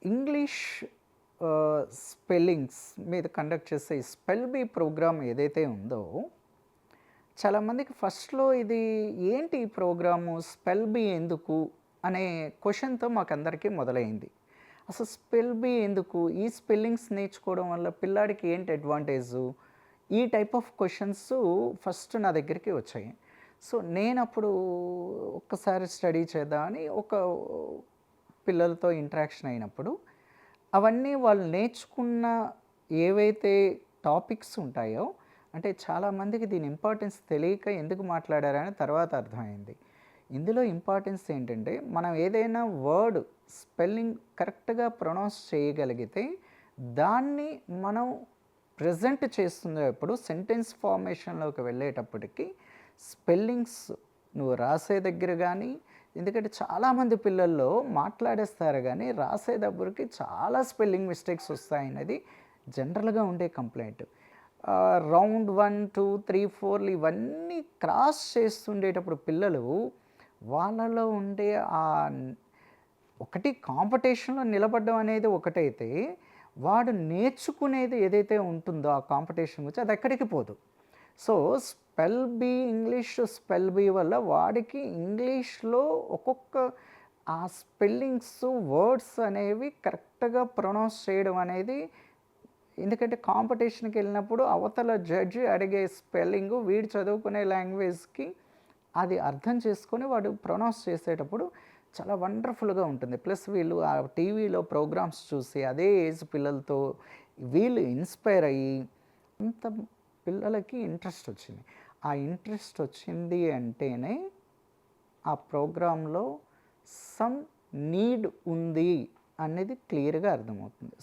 English spellings మీద conduct చేసే spell be programme ఏదైతే ఉందో, చాలామందికి ఫస్ట్‌లో ఇది ఏంటి ఈ ప్రోగ్రాము? స్పెల్ బీ ఎందుకు? అనే క్వెషన్‌తో మాకందరికీ మొదలైంది. అసలు స్పెల్ బీ ఎందుకు? ఈ స్పెల్లింగ్స్ నేర్చుకోవడం వల్ల పిల్లాడికి ఏంటి అడ్వాంటేజు? ఈ టైప్ ఆఫ్ క్వెషన్స్ ఫస్ట్ నా దగ్గరికి వచ్చాయి. సో, నేనప్పుడు ఒక్కసారి స్టడీ చేద్దామని పిల్లలతో ఇంటరాక్షన్ అయినప్పుడు, అవన్నీ వాళ్ళు నేర్చుకున్న ఏవైతే టాపిక్స్ ఉంటాయో, అంటే చాలామందికి దీని ఇంపార్టెన్స్ తెలియక ఎందుకు మాట్లాడారని తర్వాత అర్థమైంది. ఇందులో ఇంపార్టెన్స్ ఏంటంటే, మనం ఏదైనా వర్డ్ స్పెల్లింగ్ కరెక్ట్‌గా ప్రొనౌన్స్ చేయగలిగితే, దాన్ని మనం ప్రెజెంట్ చేస్తున్నప్పుడు సెంటెన్స్ ఫార్మేషన్‌లోకి వెళ్ళేటప్పటికి స్పెల్లింగ్స్ నువ్వు రాసే దగ్గర గానీ, ఎందుకంటే చాలామంది పిల్లల్లో మాట్లాడేస్తారు గానీ, రాసేటప్పటికి చాలా స్పెల్లింగ్ మిస్టేక్స్ వస్తాయనేది జనరల్‌గా ఉండే కంప్లెయింట్. రౌండ్ 1, 2, 3, 4 ఇవన్నీ క్రాస్ చేస్తుండేటప్పుడు పిల్లలు వాళ్ళలో ఉండే ఒకటి కాంపిటీషన్‌లో నిలబడడం అనేది ఒకటైతే, వాడు నేర్చుకునేది ఏదైతే ఉంటుందో ఆ కాంపిటీషన్ గురించి అది ఎక్కడికి పోదు. సో, ఇంగ్లీష్ స్పెల్ బీ వల్ల వాడికి ఇంగ్లీష్‌లో ఒక్కొక్క ఆ స్పెల్లింగ్స్, వర్డ్స్ అనేవి కరెక్ట్‌గా ప్రొనౌన్స్ చేయడం అనేది, ఎందుకంటే కాంపిటీషన్‌కి వెళ్ళినప్పుడు అవతల జడ్జి అడిగే స్పెల్లింగు వీడు చదువుకునే లాంగ్వేజ్‌కి అది అర్థం చేసుకొని వాడు ప్రొనౌన్స్ చేసేటప్పుడు చాలా వండర్‌ఫుల్‌గా ఉంటుంది. ప్లస్ వీళ్ళు ఆ టీవీలో ప్రోగ్రామ్స్ చూసి అదే ఏజ్ పిల్లలతో వీళ్ళు ఇన్‌స్పైర్ అయ్యి అంత పిల్లలకి ఇంట్రెస్ట్ వచ్చింది. ఆ ఇంట్రెస్ట్ వచ్చింది అంటేనే ఆ ప్రోగ్రామ్‌లో సమ్ నీడ్ ఉంది అనేది క్లియర్‌గా అర్థమవుతుంది.